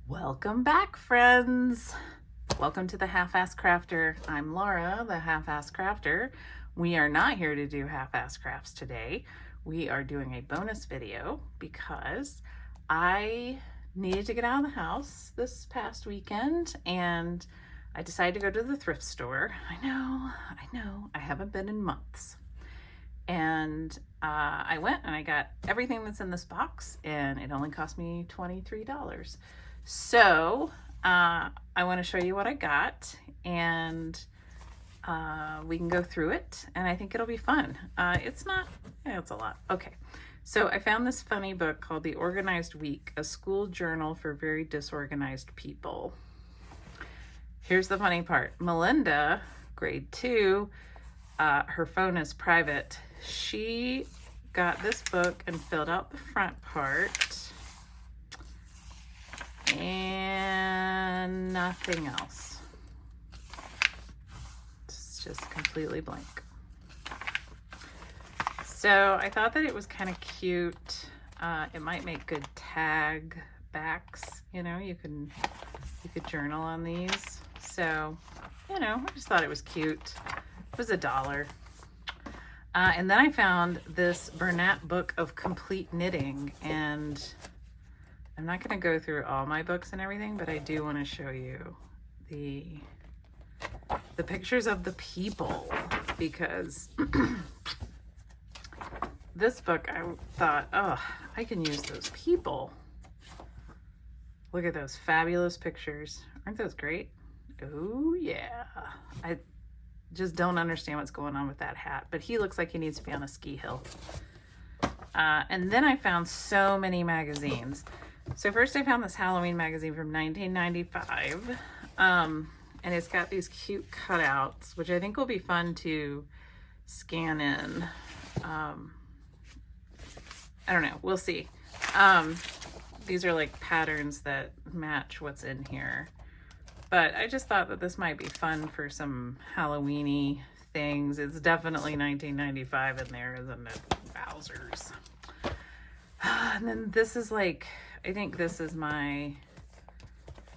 Welcome back, friends. Welcome to the Half-Ass Crafter. I'm Laura, the Half-Ass Crafter. We are not here to do half-ass crafts today. We are doing a bonus video because I needed to get out of the house this past weekend and I decided to go to the thrift store. I know, I haven't been in months. And I went and I got everything that's in this box and it only cost me $23. So I want to show you what I got and we can go through it and I think it'll be fun. It's a lot. Okay. So I found this funny book called The Organized Week, a school journal for very disorganized people. Here's the funny part. Melinda, grade 2, her phone is private. She got this book and filled out the front part and nothing else. It's just completely blank. So I thought that it was kind of cute. It might make good tag backs. You know, you could journal on these. So, you know, I just thought it was cute. It was $1. And then I found this Bernat book of complete knitting, and I'm not going to go through all my books and everything, but I do want to show you the pictures of the people, because this book, I thought, oh, I can use those people. Look at those fabulous pictures. Aren't those great? Oh, yeah. I just don't understand what's going on with that hat, but he looks like he needs to be on a ski hill. And then I found so many magazines. So first I found this Halloween magazine from 1995, and it's got these cute cutouts, which I think will be fun to scan in. I don't know, we'll see. These are like patterns that match what's in here. But I just thought that this might be fun for some Halloween-y things. It's definitely 1995 in there, isn't it? Wowzers. And then this is like, I think this is my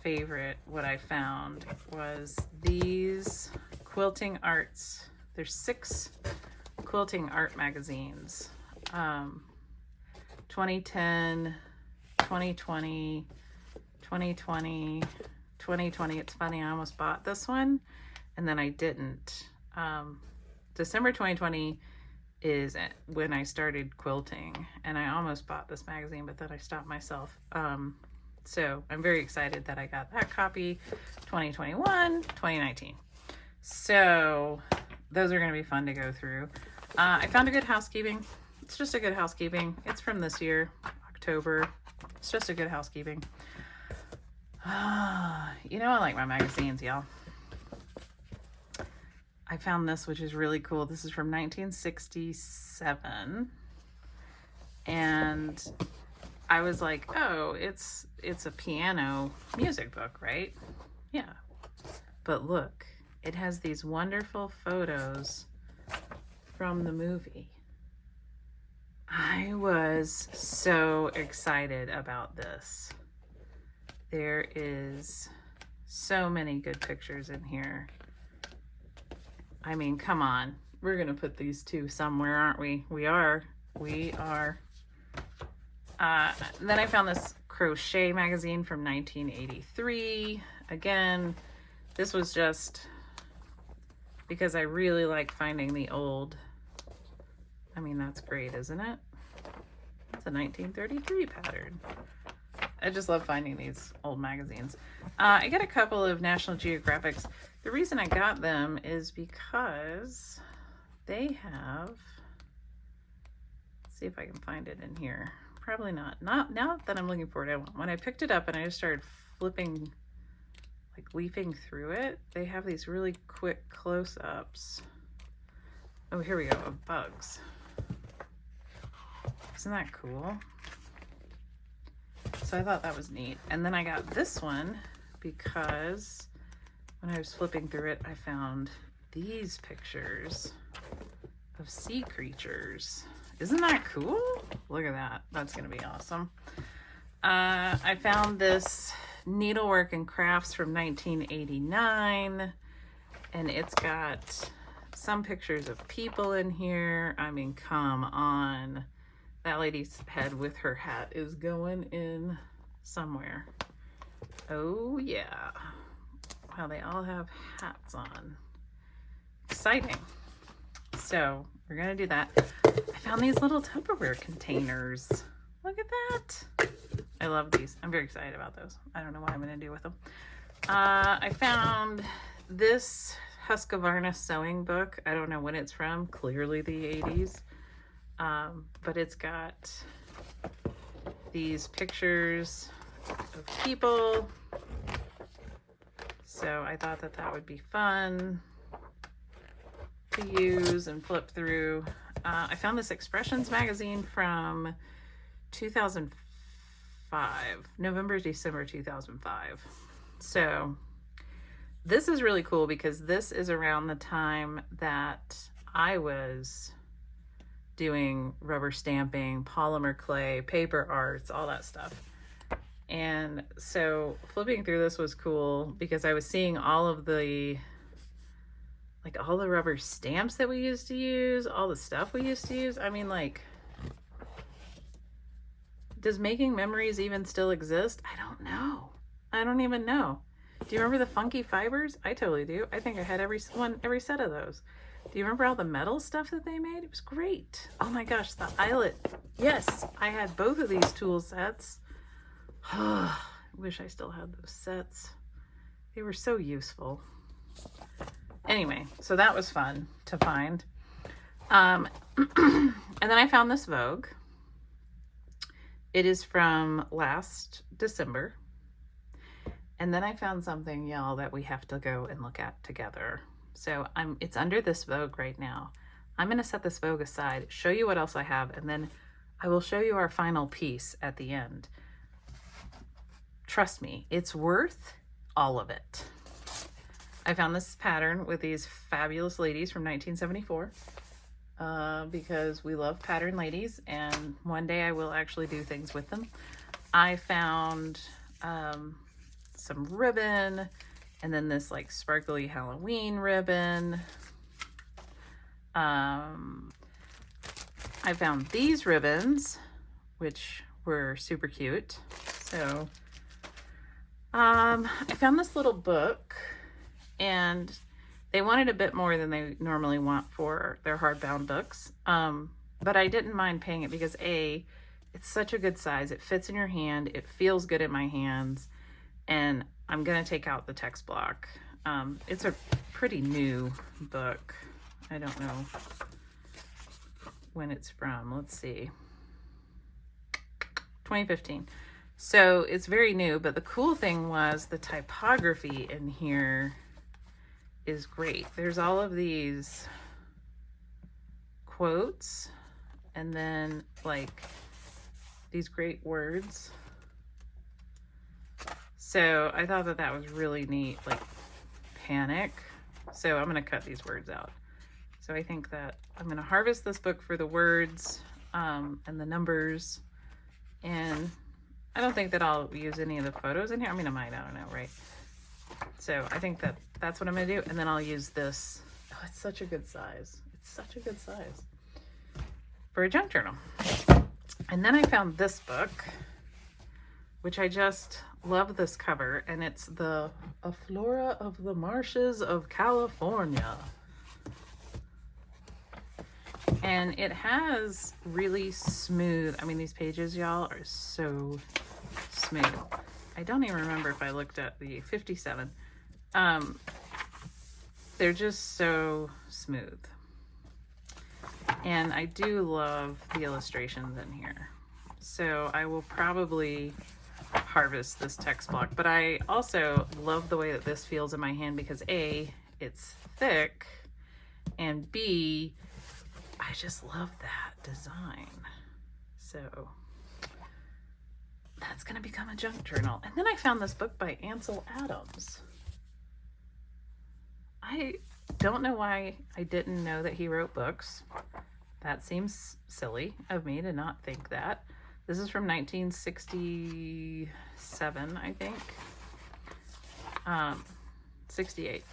favorite. What I found was these quilting arts. There's 6 quilting art magazines. 2010, 2020, 2020, 2020. It's funny, I almost bought this one and then I didn't. December 2020 is when I started quilting and I almost bought this magazine, but then I stopped myself. So I'm very excited that I got that copy. 2021, 2019. So those are going to be fun to go through. I found a Good Housekeeping. It's just a Good Housekeeping. It's from this year, October. It's just a Good Housekeeping. You know, I like my magazines, y'all. I found this, which is really cool. This is from 1967. And I was like, oh, it's a piano music book, right? Yeah. But look, it has these wonderful photos from the movie. I was so excited about this. There is so many good pictures in here. I mean, come on. We're going to put these two somewhere, aren't we? We are. Then I found this crochet magazine from 1983. Again, this was just because I really like finding the old. I mean, that's great, isn't it? It's a 1933 pattern. I just love finding these old magazines. I got a couple of National Geographics. The reason I got them is because they have, let's see if I can find it in here. Probably not. Not now that I'm looking for it, I won't. When I picked it up and I just started flipping, like leafing through it, they have these really quick close-ups. Oh, here we go, of bugs. Isn't that cool? So I thought that was neat. And then I got this one because when I was flipping through it, I found these pictures of sea creatures. Isn't that cool? Look at that. That's going to be awesome. I found this Needlework and Crafts from 1989. And it's got some pictures of people in here. I mean, come on. That lady's head with her hat is going in somewhere. Oh, yeah. Wow, they all have hats on. Exciting. So we're going to do that. I found these little Tupperware containers. Look at that. I love these. I'm very excited about those. I don't know what I'm going to do with them. I found this Husqvarna sewing book. I don't know when it's from. Clearly the 80s. But it's got these pictures of people. So I thought that that would be fun to use and flip through. I found this Expressions magazine from 2005, November, December 2005. So this is really cool because this is around the time that I was doing rubber stamping, polymer clay, paper arts, all that stuff. And so flipping through this was cool because I was seeing all of the, like all the rubber stamps that we used to use, all the stuff we used to use. I mean, like, does Making Memories even still exist? I don't know. I don't even know. Do you remember the funky fibers? I totally do. I think I had every set of those. Do you remember all the metal stuff that they made? It was great. Oh my gosh, the eyelet. Yes, I had both of these tool sets. I wish I still had those sets. They were so useful. Anyway, so that was fun to find. And then I found this Vogue. It is from last December. And then I found something, y'all, that we have to go and look at together. So it's under this Vogue right now. I'm going to set this Vogue aside, show you what else I have, and then I will show you our final piece at the end. Trust me, it's worth all of it. I found this pattern with these fabulous ladies from 1974 because we love pattern ladies, and one day I will actually do things with them. I found some ribbon, and then this like sparkly Halloween ribbon. I found these ribbons, which were super cute. So I found this little book, and they wanted a bit more than they normally want for their hardbound books. But I didn't mind paying it because A, it's such a good size. It fits in your hand. It feels good in my hands. And I'm going to take out the text block. It's a pretty new book. I don't know when it's from. Let's see. 2015. So it's very new, but the cool thing was the typography in here is great. There's all of these quotes and then like these great words. So I thought that that was really neat, like panic. So I'm going to cut these words out. So I think that I'm going to harvest this book for the words and the numbers. And I don't think that I'll use any of the photos in here. I mean, I might, I don't know, right? So I think that that's what I'm going to do. And then I'll use this. Oh, it's such a good size. It's such a good size for a junk journal. And then I found this book, which I just love this cover. And it's A Flora of the Marshes of California. And it has really smooth, I mean, these pages, y'all, are so smooth. I don't even remember if I looked at the 57. They're just so smooth. And I do love the illustrations in here. So I will probably harvest this text block. But I also love the way that this feels in my hand because A, it's thick, and B, I just love that design. So that's going to become a junk journal. And then I found this book by Ansel Adams. I don't know why I didn't know that he wrote books. That seems silly of me to not think that. This is from 1967, I think. 68.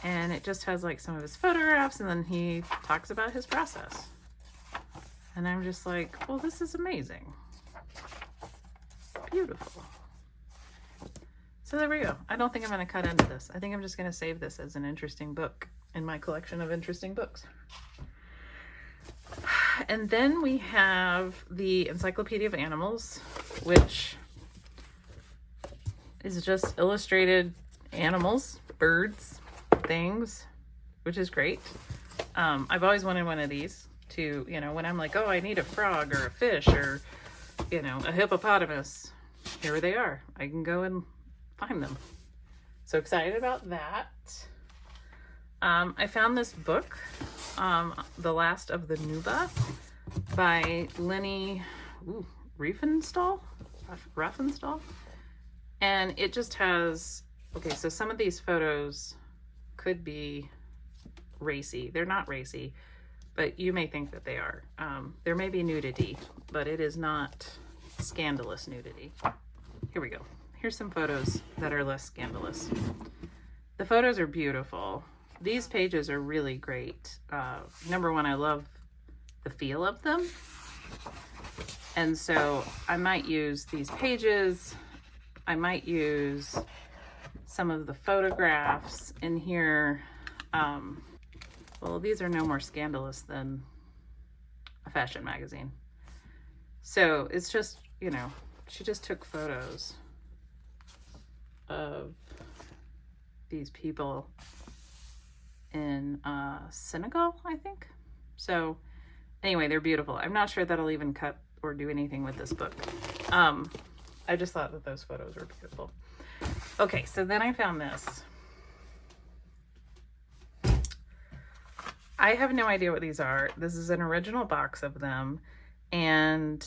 And it just has like some of his photographs, and then he talks about his process. And I'm just like, well, this is amazing. Beautiful. So there we go. I don't think I'm going to cut into this. I think I'm just going to save this as an interesting book in my collection of interesting books. And then we have the Encyclopedia of Animals, which is just illustrated animals, birds, things, which is great. I've always wanted one of these to, you know, when I'm like, oh, I need a frog or a fish or, you know, a hippopotamus. Here they are. I can go and find them. So excited about that. I found this book, The Last of the Nuba by Lenny Riefenstahl. And it just has, okay, so some of these photos could be racy. They're not racy, but you may think that they are. There may be nudity, but it is not scandalous nudity. Here we go. Here's some photos that are less scandalous. The photos are beautiful. These pages are really great. Number one, I love the feel of them. And so I might use these pages. I might use some of the photographs in here. Well, these are no more scandalous than a fashion magazine. So it's just, you know, she just took photos of these people in Senegal, I think. So anyway, they're beautiful. I'm not sure that I'll even cut or do anything with this book. I just thought that those photos were beautiful. Okay, so then I found this. I have no idea what these are. This is an original box of them. And,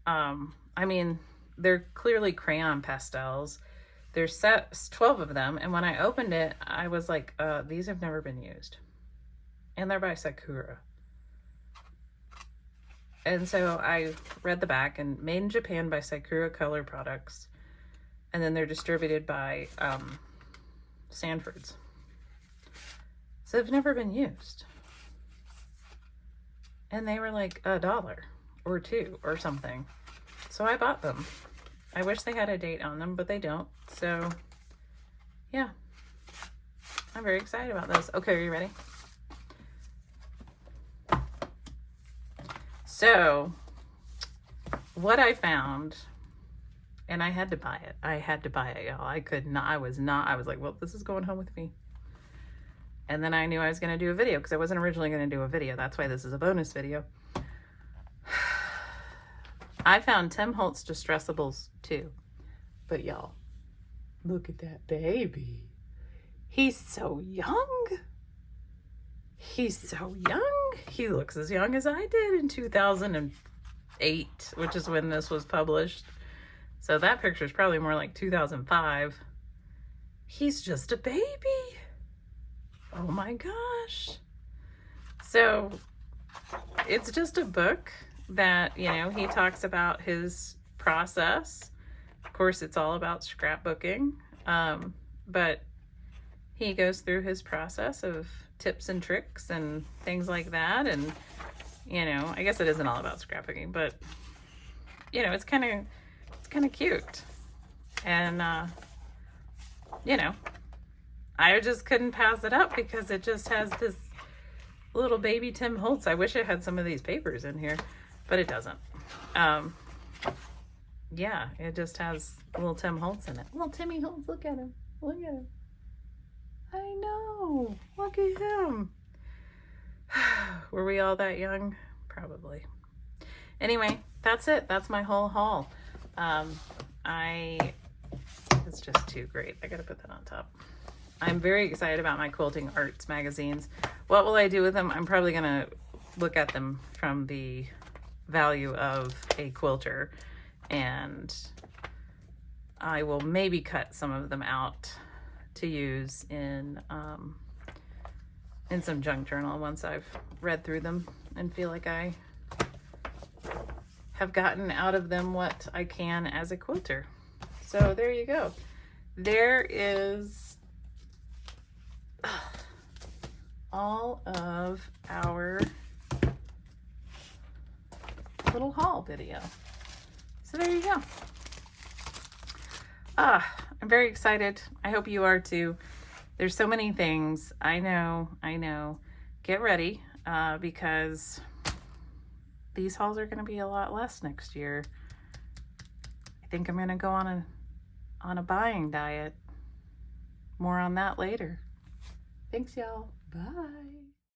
I mean, they're clearly crayon pastels. There's 12 of them. And when I opened it, I was like, these have never been used. And they're by Sakura. And so I read the back, and made in Japan by Sakura Color Products. And then they're distributed by Sanford's. So they've never been used. And they were like $1 or $2 or something. So I bought them. I wish they had a date on them, but they don't. So yeah, I'm very excited about those. Okay, are you ready? So what I found, and I had to buy it. I had to buy it, y'all. I was like, well, this is going home with me. And then I knew I was going to do a video, because I wasn't originally going to do a video. That's why this is a bonus video. I found Tim Holtz Distressables too. But y'all, look at that baby. He's so young. He's so young. He looks as young as I did in 2008, which is when this was published. So that picture is probably more like 2005. He's just a baby. Oh my gosh. So it's just a book that, you know, he talks about his process. Of course, it's all about scrapbooking. But he goes through his process of tips and tricks and things like that. And, you know, I guess it isn't all about scrapbooking, but, you know, it's kind of cute. And, you know, I just couldn't pass it up because it just has this little baby Tim Holtz. I wish it had some of these papers in here, but it doesn't. Yeah, it just has little Tim Holtz in it. Little Timmy Holtz, look at him. Look at him. I know. Look at him. Were we all that young? Probably. Anyway, that's it. That's my whole haul. It's just too great. I gotta put that on top. I'm very excited about my Quilting Arts magazines. What will I do with them? I'm probably gonna look at them from the value of a quilter, and I will maybe cut some of them out to use in some junk journal once I've read through them and feel like I have gotten out of them what I can as a quilter. So there you go. there is all of our little haul video. So there you go. I'm very excited. I hope you are too. There's so many things. I know. Get ready, because these hauls are going to be a lot less next year. I think I'm going to go on a buying diet. More on that later. Thanks, y'all. Bye.